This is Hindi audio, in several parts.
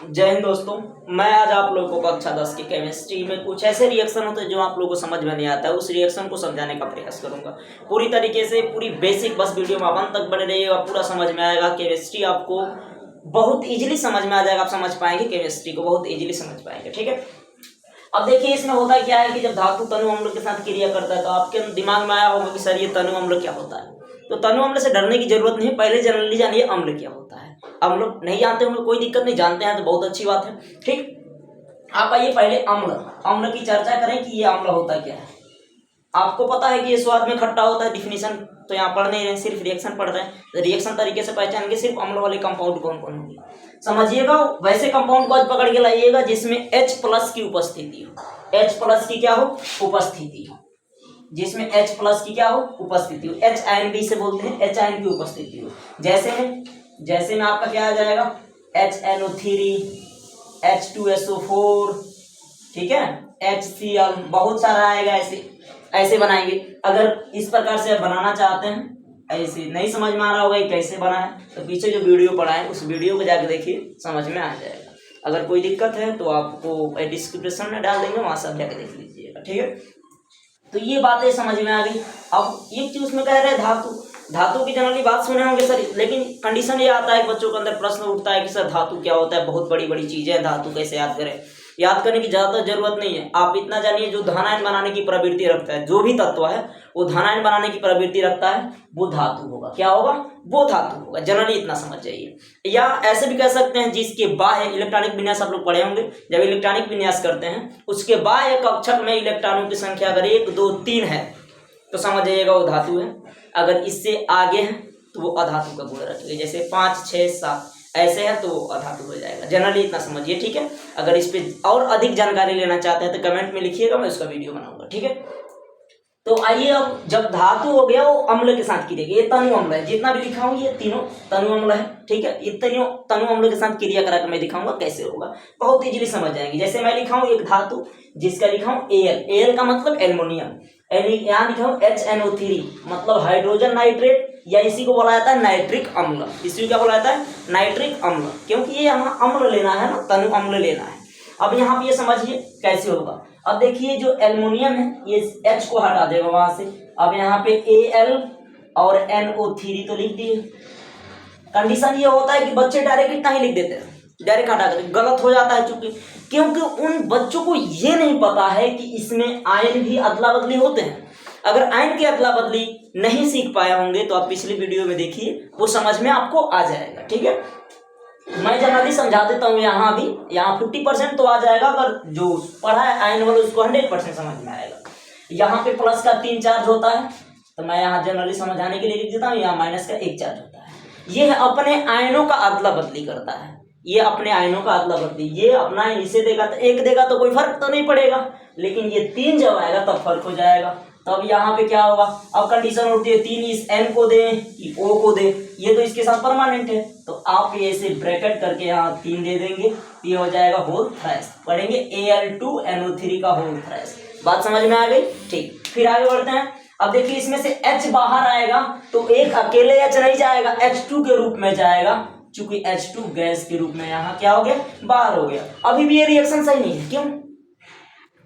जय हिंद दोस्तों। मैं आज आप लोगों को कक्षा 10 की केमिस्ट्री में कुछ ऐसे रिएक्शन होते हैं जो आप लोगों को समझ में नहीं आता है, उस रिएक्शन को समझाने का प्रयास करूंगा पूरी तरीके से। पूरी बेसिक बस वीडियो में अपन तक बने रहिएगा, पूरा समझ में आएगा। केमिस्ट्री आपको बहुत इजीली समझ में आ जाएगा, आप समझ पाएंगे केमिस्ट्री को, बहुत इजीली समझ पाएंगे। ठीक है, अब देखिए इसमें होता क्या है कि जब धातु तनु अम्ल के साथ क्रिया करता है तो आपके दिमाग में आया होगा कि सर ये तनु अम्ल क्या होता है। तो तनु अम्ल से डरने की जरूरत नहीं, पहले जनरली जानिए अम्ल क्या होता है। अम्ल नहीं जानते होंगे, कोई दिक्कत नहीं, जानते हैं तो बहुत अच्छी बात है। ठीक, आप आइए पहले अम्ल की चर्चा करें कि ये अम्ल होता क्या है। आपको पता है कि ये स्वाद में खट्टा होता है, डिफिनीशन तो यहाँ पढ़ नहीं रहे, सिर्फ रिएक्शन पढ़ रहे हैं। रिएक्शन तरीके से पहचानेंगे सिर्फ अम्ल वाले कंपाउंड कौन कौन होंगे, समझिएगा। वैसे कंपाउंड को आज पकड़ के लाइएगा जिसमें H+ की उपस्थिति हो, H+ की क्या हो, उपस्थिति हो, जिसमें H+ की क्या हो, उपस्थिति हो। H आयन भी से बोलते हैं, H आयन की उपस्थिति हो। जैसे में आपका क्या आ जाएगा, HNO3, H2SO4, ठीक है, HCl, बहुत सारा आएगा। ऐसे बनाएंगे। अगर इस प्रकार से आप बनाना चाहते हैं, ऐसे नहीं समझ में आ रहा होगा ये कैसे बना है, तो पीछे जो वीडियो पढ़ा है उस वीडियो को जाकर देखिए, समझ में आ जाएगा। अगर कोई दिक्कत है तो आपको डिस्क्रिप्शन में डाल देंगे, वहां से आप जाकर देख लीजिएगा। ठीक है, तो ये बातें समझ में आ गई। अब एक चीज उसमें कह रहे हैं धातु की जनरली बात सुने होंगे सर, लेकिन कंडीशन ये आता है बच्चों के अंदर प्रश्न उठता है कि सर धातु क्या होता है, बहुत बड़ी बड़ी चीजें हैं, धातु कैसे याद करें। याद करने की ज्यादा जरूरत नहीं है, आप इतना जानिए जो धनायन बनाने की प्रवृत्ति रखता है, जो भी तत्व है वो धनायन बनाने की प्रवृत्ति रखता है, वो धातु होगा। क्या होगा, वो धातु होगा। जनरली इतना समझ जाइए। या ऐसे भी कह सकते हैं जिसके बाह्य इलेक्ट्रॉनिक विन्यास आप लोग पढ़े होंगे, जब इलेक्ट्रॉनिक विन्यास करते हैं उसके बाह्य कक्षक में इलेक्ट्रॉनों की संख्या अगर 1 2 3 है तो समझ जाइएगा वो धातु है। अगर इससे आगे है तो वो अधातु का गुण रखेगा, जैसे 5 6 7 ऐसे है तो वो अधातु हो जाएगा। जनरली इतना समझिए। ठीक है, अगर इस पे और अधिक जानकारी लेना चाहते हैं तो कमेंट में लिखिएगा, मैं उसका वीडियो बनाऊंगा। ठीक है, तो आइए अब जब धातु हो गया वो अम्ल के साथ क्रिया, ये तनु अम्ल है, जितना भी लिखा हूं ये तीनों तनु अम्ल है। ठीक है, ये तीनों तनु अम्ल के साथ क्रिया करा कर मैं दिखाऊंगा कैसे होगा, बहुत इजीली समझ जाएंगे। जैसे मैं लिखा हूं एक धातु जिसका लिखा हूं Al का मतलब एल्युमिनियम, यहाँ लिखा हूं HNO3 मतलब हाइड्रोजन नाइट्रेट, या इसी को बोला जाता है नाइट्रिक अम्ल। इसी को क्या बोला जाता है, नाइट्रिक अम्ल, क्योंकि ये यहाँ अम्ल लेना है ना, तनु अम्ल लेना है। अब यहाँ पे ये समझिए कैसे होगा। अब देखिए जो एल्युमिनियम है ये H को हटा देगा वहां से, अब यहाँ पे Al और NO3 तो लिख दिए। कंडीशन ये होता है कि बच्चे डायरेक्ट इतना ही लिख देते हैं, डायरेक्ट हटा कर, गलत हो जाता है क्योंकि उन बच्चों को ये नहीं पता है कि इसमें आयन भी अदला बदली होते हैं। अगर आयन की अदला बदली नहीं सीख पाए होंगे तो आप पिछली वीडियो में देखिए, वो समझ में आपको आ जाएगा। ठीक है, मैं जनरली समझा देता हूँ। यहाँ 50% तो आ जाएगा, अगर जो पढ़ा है आयन वाला उसको 100% समझ में आएगा। यहाँ पे प्लस का 3 चार्ज होता है तो मैं यहाँ जनरली समझाने के लिए लिख देता हूँ, यहाँ माइनस का 1 चार्ज होता है। ये अपने आयनों का अदला बदली करता है, ये अपने आयनों का अदला बदली, ये अपना इसे देगा तो 1 देगा तो कोई फर्क तो नहीं पड़ेगा, लेकिन ये 3 जब आएगा तब फर्क हो जाएगा। तब यहाँ पे क्या होगा, अब कंडीशन उठती है 3 इस N को दे कि O को दे, ये तो इसके साथ परमानेंट है, तो आप ये ऐसे ब्रैकेट करके यहाँ 3 दे देंगे, ये हो जाएगा होल थ्राइस, पढ़ेंगे Al2NO3 का होल थ्राइस। बात समझ में आ गई। ठीक, फिर आगे बढ़ते हैं। अब देखिए इसमें से H बाहर आएगा तो एक अकेले H नहीं जाएगा, H2 के रूप में जाएगा, चूंकि H2 गैस के रूप में यहाँ क्या हो गया, बाहर हो गया। अभी भी ये रिएक्शन सही नहीं है, क्यों,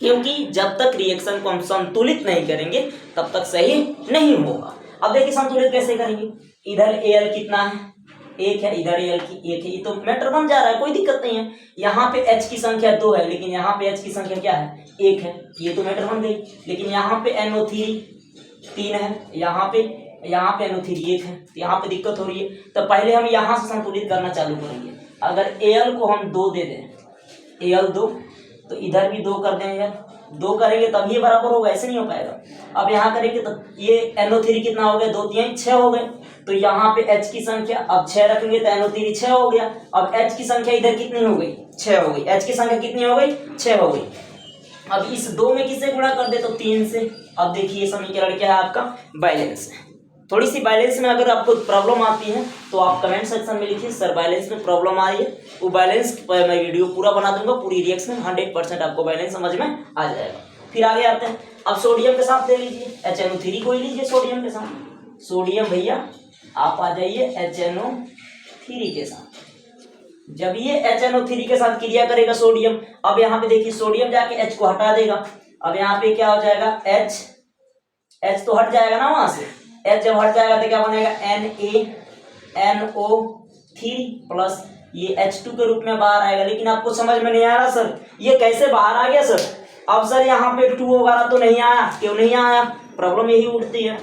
क्योंकि जब तक रिएक्शन को हम संतुलित नहीं करेंगे तब तक सही नहीं होगा। अब देखिए संतुलित कैसे करेंगे, इधर Al कितना है, 1 है, इधर Al की 1 है, ये तो मैटर बन जा रहा है, कोई दिक्कत नहीं है। यहाँ पे H की संख्या 2 है, लेकिन यहाँ पे H की संख्या क्या है, 1 है, ये तो मैटर बन गई। लेकिन यहाँ पे NO3 3 है, यहाँ पे NO3 1 है, यहाँ पे दिक्कत हो रही है। तो पहले हम यहाँ से संतुलित करना चालू करेंगे। अगर Al को हम 2 दे दें, Al 2, तो इधर भी 2 कर देंगे, 2 करेंगे तब ये बराबर होगा, ऐसे नहीं हो पाएगा। अब यहाँ करेंगे तो ये NO3 कितना हो गया, 2 3 6 हो गए, तो यहाँ पे H की संख्या अब 6 रखेंगे तो NO3 6 हो गया। अब H की संख्या इधर कितनी हो गई, 6 हो गई, H की संख्या कितनी हो गई, 6 हो गई। अब इस 2 में किससे गुणा कर दे, तो 3 से। अब देखिए समीकरण क्या है आपका, बैलेंस है। थोड़ी सी बैलेंस में अगर आपको प्रॉब्लम आती है तो आप कमेंट सेक्शन में लिखिए सर बैलेंस में प्रॉब्लम आ रही है, वो बैलेंस पर मैं वीडियो पूरा बना दूंगा, पूरी रिएक्शन 100% आपको बैलेंस समझ में आ जाएगा। फिर आगे आते हैं। अब सोडियम के साथ ले लीजिए, HNO3 को ही लीजिए सोडियम के साथ। सोडियम भैया आप आ जाइए HNO3 के साथ। जब ये HNO3 के साथ क्रिया करेगा सोडियम, अब यहाँ पे देखिए सोडियम जाके H को हटा देगा। अब यहाँ पे क्या हो जाएगा, H तो हट जाएगा ना वहां से, H जब हट जाएगा तो क्या बनेगा, NaNO3 प्लस ये H2 के रूप में बाहर आएगा। लेकिन आपको समझ में नहीं आ रहा सर ये कैसे बाहर आ गया सर। अब सर यहाँ पे 2 वगैरह तो नहीं आया, क्यों नहीं आया, प्रॉब्लम यही उठती है।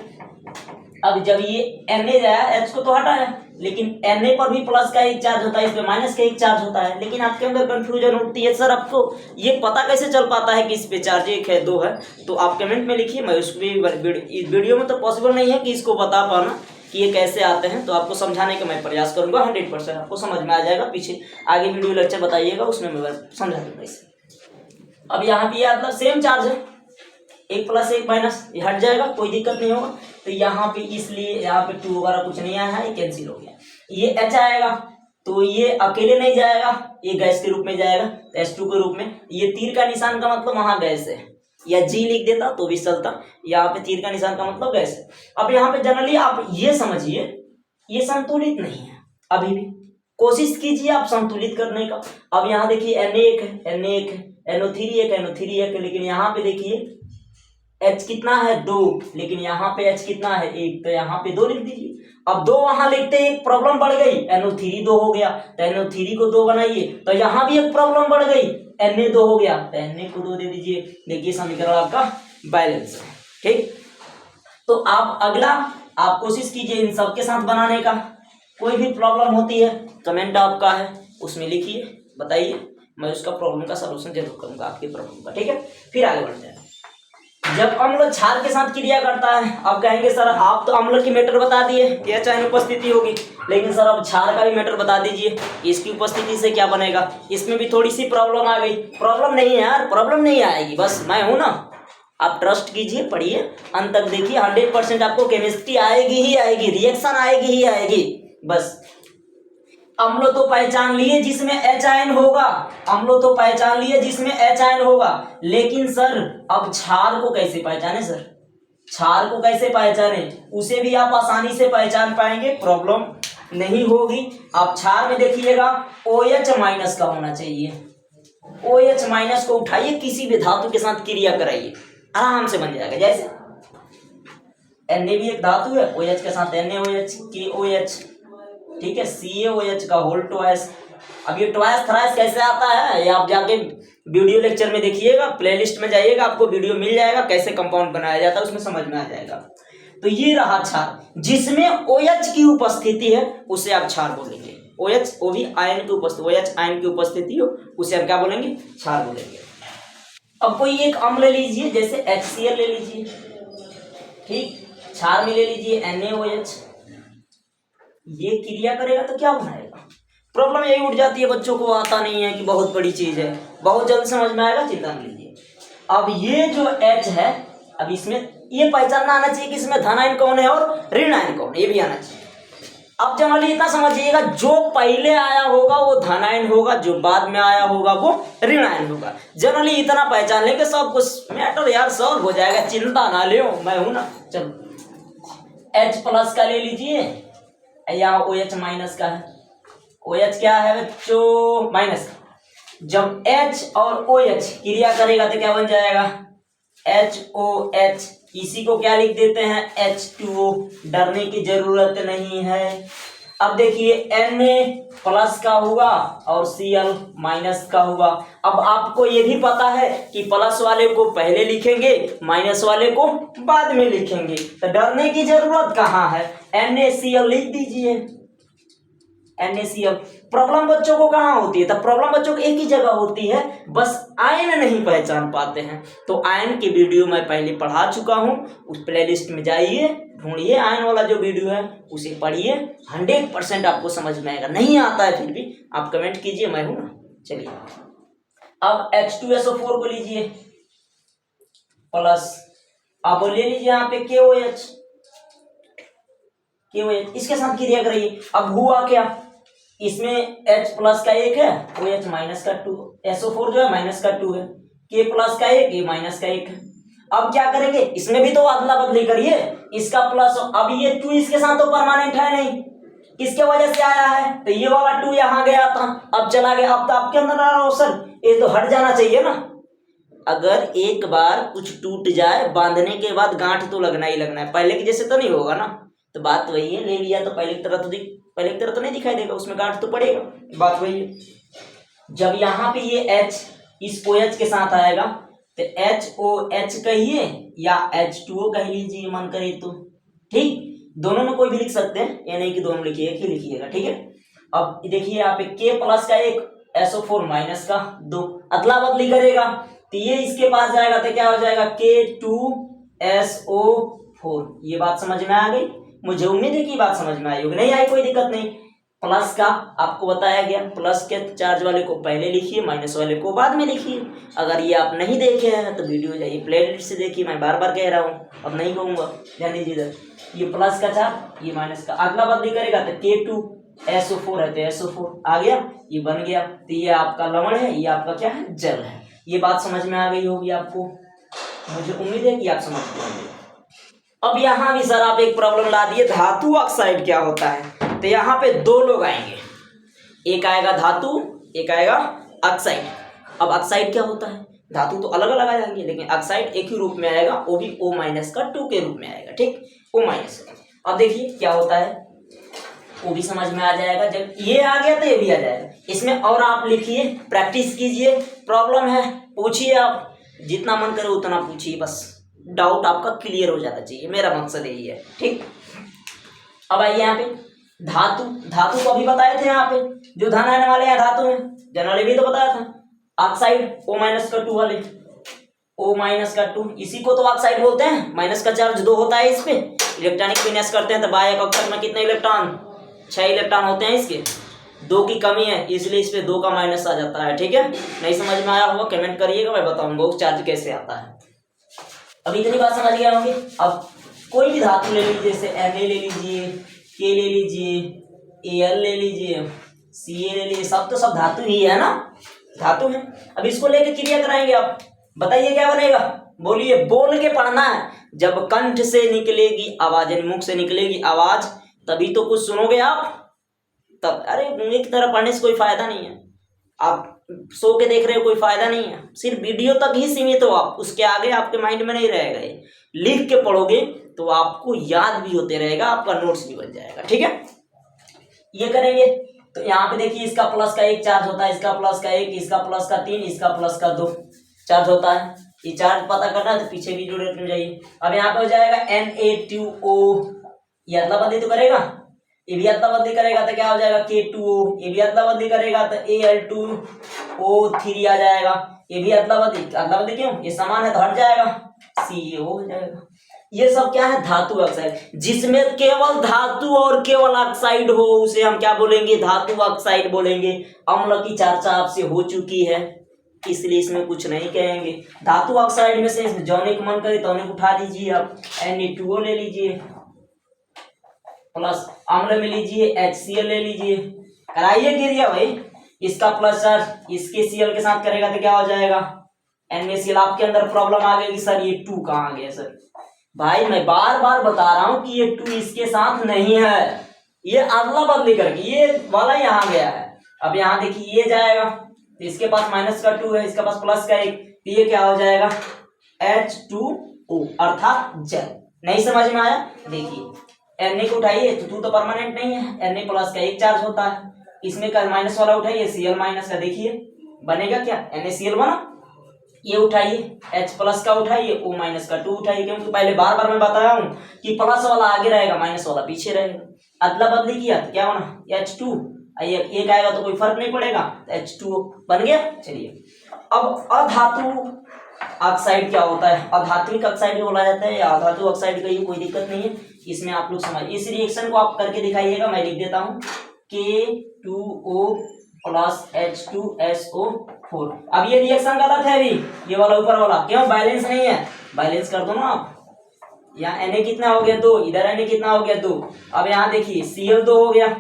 अब जब ये Na जाया, H को तो हटाया, लेकिन Na पर भी प्लस का एक चार्ज होता है, इस पे माइनस का एक चार्ज होता है। लेकिन आपके अंदर कंफ्यूजन उठती है, सर आपको ये पता कैसे चल पाता है कि इस पे चार्ज 1 है 2 है। तो आप कमेंट में लिखिए, मैं उसको इस वीडियो में तो पॉसिबल नहीं है कि इसको बता पाना कि ये कैसे आते हैं, तो आपको समझाने का मैं प्रयास करूंगा। 100% आपको समझ में आ जाएगा। पीछे आगे वीडियो लेक्चर बताइएगा, उसमें मैं समझा दूंगा इसे। अब यहाँ पे मतलब सेम चार्ज है, 1 प्लस 1 माइनस, ये हट जाएगा, कोई दिक्कत नहीं होगा। तो यहाँ पे इसलिए यहाँ पे 2 वगैरह कुछ नहीं आया है, ये कैंसिल हो गया। ये H आएगा तो ये अकेले नहीं जाएगा, ये गैस के रूप में जाएगा, तो H2 के रूप में। ये तीर का निशान का मतलब वहां गैस है, या G लिख देता तो भी चलता, यहाँ पे तीर का निशान का मतलब गैस है। अब यहाँ पे जनरली आप ये समझिए, ये संतुलित नहीं है, अभी भी कोशिश कीजिए आप संतुलित करने का। अब यहाँ देखिए Na एक है, Na एक है, NO3 एक, NO3 एक है, लेकिन यहाँ पे देखिए H कितना है 2, लेकिन यहाँ पे H कितना है 1, तो यहाँ पे 2 लिख दीजिए। अब 2 वहां लिखते एक प्रॉब्लम बढ़ गई, NO3 2 हो गया, तो NO3 को 2 बनाइए, तो यहाँ भी एक प्रॉब्लम बढ़ गई, Na 2 हो गया, तो Na को 2 दे दीजिए। देखिए समीकरण आपका बैलेंस है, ठीक। तो आप अगला आप कोशिश कीजिए इन सब के साथ बनाने का। कोई भी प्रॉब्लम होती है कमेंट आपका है, उसमें लिखिए, बताइए, मैं उसका प्रॉब्लम का सलूशन जरूर करूंगा आपकी प्रॉब्लम का, ठीक है। फिर आगे बढ़ते हैं। जब अम्ल क्षार के साथ क्रिया करता है, अब कहेंगे सर आप तो अम्ल की मैटर बता दिए, यह चाहे उपस्थिति होगी, लेकिन सर अब क्षार का भी मैटर बता दीजिए, इसकी उपस्थिति से क्या बनेगा। इसमें भी थोड़ी सी प्रॉब्लम आ गई। प्रॉब्लम नहीं है यार, प्रॉब्लम नहीं आएगी, बस मैं हूं ना, आप ट्रस्ट कीजिए, पढ़िए, अंत तक देखिए, 100% आपको केमिस्ट्री आएगी ही आएगी, रिएक्शन आएगी ही आएगी। बस अम्ल तो पहचान लिए जिसमें H आयन होगा, अम्ल तो पहचान लिए जिसमें H आयन होगा, लेकिन सर अब क्षार को कैसे पहचाने सर, क्षार को कैसे पहचाने, उसे भी आप आसानी से पहचान पाएंगे, प्रॉब्लम नहीं होगी। आप क्षार में देखिएगा OH माइनस का होना चाहिए, OH माइनस को उठाइए, किसी भी धातु के साथ क्रिया कराइए, आराम से बन जाएगा। जैसे Na भी एक धातु है, OH के साथ NaOH KOH, ठीक है, CaOH का होल ट्वाइस। अब ये ट्वाइस थ्राइस कैसे आता है, ये आप जाके वीडियो लेक्चर में देखिएगा, प्लेलिस्ट में जाइएगा, आपको वीडियो मिल जाएगा कैसे कंपाउंड बनाया जाता है, उसमें समझ में आ जाएगा। तो ये रहा क्षार, जिसमें OH की उपस्थिति है उसे आप क्षार बोलेंगे। OH वो भी आयन की उपस्थिति, OH आयन की उपस्थिति हो उसे आप क्या बोलेंगे, क्षार बोलेंगे। अब कोई एक अम्ल ले लीजिए, जैसे HCl ले लीजिए, ठीक, क्षार में ले लीजिए NaOH, ये क्रिया करेगा तो क्या बनाएगा। प्रॉब्लम यही उठ जाती है, बच्चों को आता नहीं है कि बहुत बड़ी चीज है, बहुत जल्द समझ में आएगा, चिंता नहीं लीजिए। अब ये जो H है, अब इसमें ये पहचानना आना चाहिए कि इसमें धन आयन कौन है और ऋण आयन कौन है, ये भी आना चाहिए। अब जनरली इतना समझिएगा, जो पहले आया होगा वो धन आयन होगा, जो बाद में आया होगा वो ऋण आयन होगा। जनरली इतना पहचान लेंगे, सब कुछ मैटर यार सॉल्व हो जाएगा, चिंता ना ले, मैं हूं ना। चलो H प्लस का ले लीजिए, यहाँ OH माइनस का है, OH क्या है बच्चों, माइनस का। जब H और OH क्रिया करेगा तो क्या बन जाएगा, HOH, इसी को क्या लिख देते हैं, H2O, डरने की जरूरत नहीं है। अब देखिए Na प्लस का हुआ और Cl माइनस का हुआ। अब आपको ये भी पता है कि प्लस वाले को पहले लिखेंगे, माइनस वाले को बाद में लिखेंगे, तो डरने की जरूरत कहाँ है, NaCl लिख दीजिए, NaCl। प्रॉब्लम बच्चों को कहाँ होती है, तो प्रॉब्लम बच्चों को एक ही जगह होती है, बस आयन नहीं पहचान पाते हैं। तो आयन की वीडियो मैं पहले पढ़ा चुका हूँ, उस प्लेलिस्ट में जाइए, ढूंढिए आयन वाला जो वीडियो है उसे पढ़िए, 100% आपको समझ में आएगा। नहीं आता है फिर भी आप कमेंट कीजिए, मैं हूं ना। चलिए अब H2SO4 को लीजिए प्लस, अब ले लीजिए यहाँ पे KOH, इसके साथ क्रिया करिए। अब हुआ क्या, इसमें H प्लस का 1 है, OH माइनस का 2, SO4 जो है माइनस का 2 है, K प्लस का 1, ये माइनस का 1 है। अब क्या करेंगे, इसमें भी तो अदला बदली करिए, इसका प्लस, अब ये 2 इसके साथ तो परमानेंट है नहीं, किसके वजह से आया है, तो ये वाला 2 यहाँ गया था, अब चला गया, अब तो आपके अंदर आ रहा ऑप्शन, ये तो हट जाना चाहिए ना। अगर एक बार कुछ टूट जाए बांधने के बाद गांठ तो लगना ही लगना है, पहले के जैसे तो नहीं होगा ना। तो बात वही है, ले लिया तो पहले की तरह तो नहीं दिखाई देगा, उसमें गांठ तो पड़ेगा, बात वही है। जब यहाँ पे ये H इस OH के साथ आएगा तो HOH कहिए या H2O कह लीजिए मन करे तो, ठीक, दोनों में कोई भी लिख सकते हैं, ये नहीं कि दोनों लिखिए, एक ही लिखिएगा, ठीक है। अब देखिए यहाँ पे K प्लस का 1, SO4 माइनस का 2, अदला बदली करेगा तो ये इसके पास जाएगा तो क्या हो जाएगा K2SO4। ये बात समझ में आ गई, मुझे उम्मीद है कि बात समझ में आई होगी, नहीं आई कोई दिक्कत नहीं। प्लस का आपको बताया गया, प्लस के चार्ज वाले को पहले लिखिए, माइनस वाले को बाद में लिखिए। अगर ये आप नहीं देखे हैं तो वीडियो जाइए प्लेलिस्ट से देखिए, मैं बार बार कह रहा हूँ, अब नहीं कहूँगा, ध्यान दीजिए इधर। ये प्लस का चार्ज, ये माइनस का, अगला बदली करेगा तो K2SO4 है तो SO4 आ गया, ये बन गया, तो ये आपका लवण है, ये आपका क्या है, जल है। ये बात समझ में आ गई होगी आपको, मुझे उम्मीद है कि आप समझ पाएंगे। अब यहाँ भी सर आप एक प्रॉब्लम ला दिए, धातु ऑक्साइड क्या होता है, तो यहाँ पे 2 लोग आएंगे, एक आएगा धातु, एक आएगा ऑक्साइड। अब ऑक्साइड क्या होता है, धातु तो अलग अलग आ जाएंगे, लेकिन ऑक्साइड एक ही रूप में आएगा, वो भी O-2 के रूप में आएगा, ठीक, O-। अब देखिए क्या होता है, वो भी समझ में आ जाएगा, जब ये आ गया तो ये भी आ जाएगा। इसमें और आप लिखिए, प्रैक्टिस कीजिए, प्रॉब्लम है पूछिए, आप जितना मन करे उतना पूछिए, बस डाउट आपका क्लियर हो जाना चाहिए, मेरा मकसद यही है, ठीक। अब आइए यहाँ पे धातु को अभी बताए थे, यहाँ पे जो धन आने वाले हैं धातु में, जनरली भी तो बताया था। ऑक्साइड O-2 वाले, O-2, इसी को तो ऑक्साइड बोलते हैं। माइनस का चार्ज 2 होता है इस पे, इलेक्ट्रॉनिक विन्यास करते हैं तो बाह्य कक्षक में कितने इलेक्ट्रॉन, 6 इलेक्ट्रॉन होते हैं इसके, 2 की कमी है इसलिए इस पे 2 का माइनस आ जाता है, ठीक है। नहीं समझ में आया होगा कमेंट करिएगा, मैं बताऊंगा वो चार्ज कैसे आता है। अब इतनी बात समझ गया होंगे। अब कोई भी धातु ले लीजिए, जैसे Na ले लीजिए, K ले लीजिए, Al ले लीजिए, Ca ले लीजिए, सब तो सब धातु ही है ना, धातु है। अब इसको लेके क्रिया कराएंगे, आप बताइए क्या बनेगा, बोलिए, बोल के पढ़ना है। जब कंठ से निकलेगी आवाज, यानी मुख से निकलेगी आवाज, तभी तो कुछ सुनोगे आप, तब। अरे मुंह की तरह पढ़ने से कोई फायदा नहीं है, आप सो के देख रहे हो कोई फायदा नहीं है, सिर्फ वीडियो तक ही सीमित हो आप, उसके आगे आपके माइंड में नहीं रहेगा। ये लिख के पढ़ोगे तो आपको याद भी होते रहेगा, आपका नोट्स भी बन जाएगा, ठीक है। ये करेंगे तो यहाँ पे देखिए, इसका प्लस का 1 चार्ज होता है, इसका प्लस का 1, इसका प्लस का 3, इसका प्लस का 2 चार्ज होता है। ये चार्ज पता करना है तो पीछे वीडियो में जाइए। अब यहाँ पे हो जाएगा Na2O, ये अदला बदली तो करेगा, ये भी अदला बदली करेगा तो क्या हो जाएगा K2O, ये भी अदला बदली करेगा तो Al2O3 आ जाएगा, ये भी अदला बदली क्यों, ये समान है तो हट जाएगा, CaO हो जाएगा। ये सब क्या है, धातु ऑक्साइड। जिसमें केवल धातु और केवल ऑक्साइड हो उसे हम क्या बोलेंगे, धातु ऑक्साइड बोलेंगे। अम्ल की चर्चा आपसे हो चुकी है, इसलिए इसमें कुछ नहीं कहेंगे। धातु ऑक्साइड में से जौनिक मन करे तौनिक उठा लीजिए, आप Na2O ले लीजिए, प्लस अम्ल में लीजिए HCl ले लीजिए, कराइए क्रिया भाई। इसका प्लस चार्ज इसके Cl के साथ करेगा तो क्या हो जाएगा NaCl। आपके अंदर प्रॉब्लम आ गई सर ये 2 कहाँ गया सर, भाई मैं बार बार बता रहा हूं कि ये 2 इसके साथ नहीं है, ये अदला बदली करके ये वाला यहाँ गया है। अब यहाँ देखिए ये जाएगा तो इसके पास माइनस का 2 है, इसके पास प्लस का 1, तो ये क्या हो जाएगा H2O अर्थात जल। नहीं समझ में आया, देखिए Na को उठाइए तो 2 तो परमानेंट नहीं है, Na प्लस का 1 चार्ज होता है, इसमें का माइनस वाला उठाइए Cl माइनस का, देखिए बनेगा क्या NaCl बना। ये उठाइए H प्लस का उठाइए, O माइनस का 2 उठाइए, क्योंकि पहले बार बार मैं बताया हूँ कि प्लस वाला आगे रहेगा माइनस वाला पीछे रहेगा। अदला बदली किया तो क्या बना H2, एक आएगा तो कोई फर्क नहीं पड़ेगा, तो H2O बन गया। चलिए अब अधातु ऑक्साइड क्या होता है, अधात्विक ऑक्साइड भी बोला जाता है या अधातु ऑक्साइड, का ये कोई दिक्कत नहीं है, इसमें आप लोग समझ। इस रिएक्शन को आप करके दिखाइएगा, मैं लिख देता हूँ K2O प्लस H2SO4। अब ये रिएक्शन गलत है, अभी ये वाला ऊपर वाला क्यों, बैलेंस नहीं है, बैलेंस कर दो ना आप। यहाँ Na कितना हो गया 2, इधर Na कितना हो गया 2। अब यहाँ देखिए Cl 2 हो गया,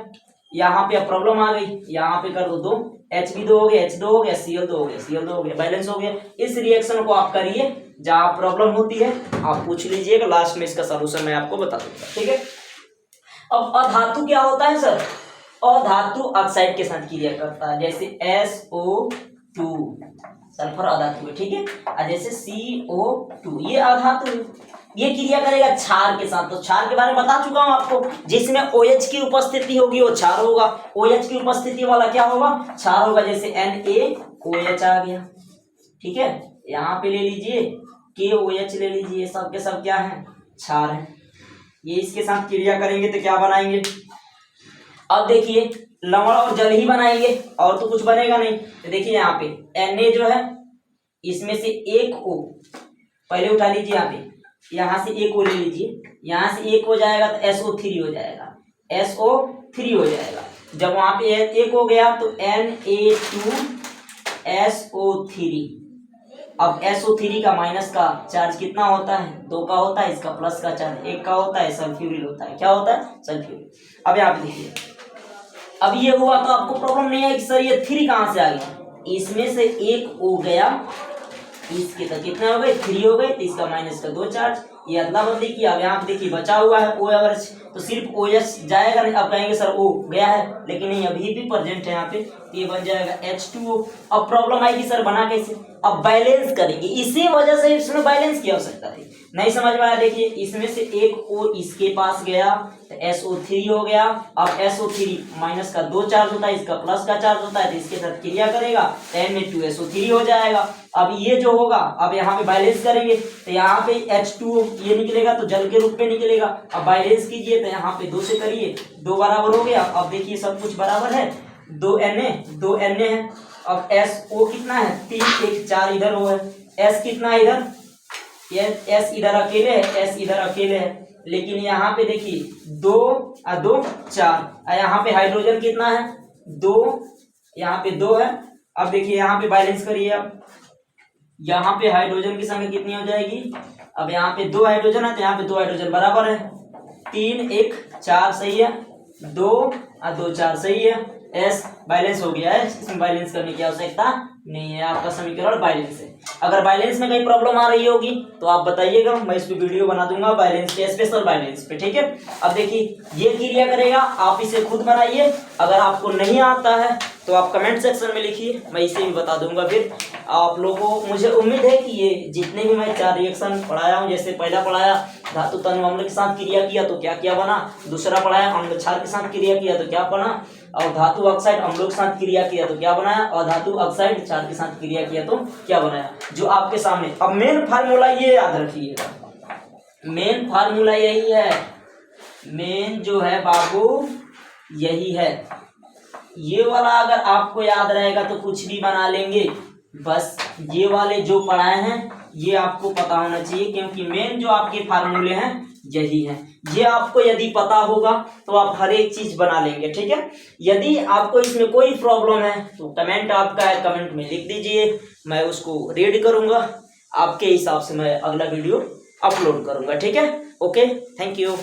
यहाँ पे अब प्रॉब्लम आ गई, यहाँ पे कर दो 2, H भी 2 हो गया, H 2 हो गया, Cl 2 हो गया, Cl 2 हो गया, बैलेंस हो गया। इस रिएक्शन को आप करिए, जहाँ प्रॉब्लम होती है आप पूछ लीजिएगा, लास्ट में इसका सॉल्यूशन मैं आपको बता दूंगा, ठीक है। अब अधातु क्या होता है सर? अधातु ऑक्साइड के साथ क्रिया करता है, जैसे SO2 सल्फर अधातु है, ठीक है। और जैसे CO2 ये अधातु है, ये क्रिया करेगा क्षार के साथ। तो क्षार के बारे में बता चुका हूं आपको, जिसमें OH की उपस्थिति होगी वो क्षार होगा, OH की उपस्थिति वाला क्या होगा? क्षार होगा। जैसे NaOH आ गया, ठीक है। यहाँ पे ले लीजिए KOH ले लीजिए, सब के सब क्या है? क्षार है। ये इसके साथ क्रिया करेंगे तो क्या बनाएंगे? अब देखिए लवण और जल ही बनाएंगे, और तो कुछ बनेगा नहीं। तो देखिए यहाँ पे Na जो है, इसमें से एक O पहले उठा लीजिए, यहाँ से एक O ले लीजिए, यहाँ से एक हो जाएगा तो SO3 हो जाएगा, SO3 हो जाएगा। जब वहां पे एक हो गया तो Na2SO3। अब SO3 का माइनस का चार्ज कितना होता है? 2 का होता है, इसका प्लस का चार्ज 1 का होता है, सल्फ्यूरिल होता है। क्या होता है? सल्फ्यूरिल। अब यहाँ पे देखिए, अब ये हुआ तो आपको प्रॉब्लम नहीं है कि सर ये 3 कहाँ से आ गया? इसमें से एक हो गया, इसके तो कितने हो गए? 3 हो गए, तो इसका माइनस का 2 चार्ज, ये अदला बदली किया। अब यहाँ पे देखिए बचा हुआ है OH, तो सिर्फ OH जाएगा नहीं। अब कहेंगे सर O गया है, लेकिन नहीं, अभी भी प्रेजेंट है यहाँ पे, ये बन जाएगा H2O। अब प्रॉब्लम आएगी सर बना कैसे? अब बैलेंस करेंगे, इसी वजह से इसमें बैलेंस की आवश्यकता थी। नहीं समझ में आया? देखिए इसमें से एक O इसके पास गया तो SO3 हो गया। अब SO3 माइनस का 2 चार्ज होता है, इसका प्लस का चार्ज होता है, तो इसके साथ क्रिया करेगा Na2SO3 हो जाएगा। अब ये जो होगा, अब यहाँ पे बैलेंस करेंगे तो यहाँ पे H2O ये निकलेगा तो जल के रूप में निकलेगा। अब बैलेंस कीजिए तो यहाँ पे 2 से करिए, 2 बराबर हो गया। अब देखिए सब कुछ बराबर है, 2 Na है। अब SO कितना है? 3 1 4 इधर हो है, S कितना है इधर? S इधर अकेले है, S इधर अकेले है। लेकिन यहाँ पे देखिए 2 और 2 4, यहाँ पे हाइड्रोजन कितना है? 2, यहाँ पे 2 है। अब देखिए यहाँ पे बैलेंस करिए, अब यहाँ पे हाइड्रोजन की संख्या कितनी हो जाएगी? अब यहाँ पे 2 हाइड्रोजन है तो यहाँ पे 2 हाइड्रोजन बराबर है, 3 1 4 सही है, 2 और 2 4 सही है। S बैलेंस हो गया है, इसमें बैलेंस करने की आवश्यकता नहीं है, आपका समीकरण बैलेंस है। अगर बैलेंस में कहीं प्रॉब्लम आ रही होगी तो आप बताइएगा, मैं इस पे वीडियो बना दूंगा बैलेंस पे, स्पेशल बैलेंस पे, ठीक है। अब देखिए ये क्रिया करेगा, आप इसे खुद बनाइए। अगर आपको नहीं आता है तो आप कमेंट सेक्शन में लिखिए, मैं इसे भी बता दूंगा। फिर आप लोगों को, मुझे उम्मीद है कि ये जितने भी मैं 4 रिएक्शन पढ़ाया हूँ, जैसे पहला पढ़ाया धातु तनु अम्ल के साथ क्रिया किया तो क्या क्या बना, दूसरा पढ़ाया अम्ल क्षार के साथ क्रिया किया तो क्या बना, और धातु ऑक्साइड अम्लों के साथ क्रिया किया तो क्या बनाया, और धातु ऑक्साइड क्षार के साथ क्रिया किया तो क्या बनाया, जो आपके सामने। अब मेन फार्मूला ये याद रखिएगा, मेन फार्मूला यही है, मेन जो है बाबू यही है। ये वाला अगर आपको याद रहेगा तो कुछ भी बना लेंगे, बस ये वाले जो पढ़ाए हैं ये आपको पता होना चाहिए, क्योंकि मेन जो आपके फार्मूले हैं यही है। ये आपको यदि पता होगा तो आप हर एक चीज बना लेंगे, ठीक है। यदि आपको इसमें कोई प्रॉब्लम है तो कमेंट आपका है, कमेंट में लिख दीजिए, मैं उसको रीड करूंगा, आपके हिसाब से मैं अगला वीडियो अपलोड करूंगा, ठीक है। Okay, thank you.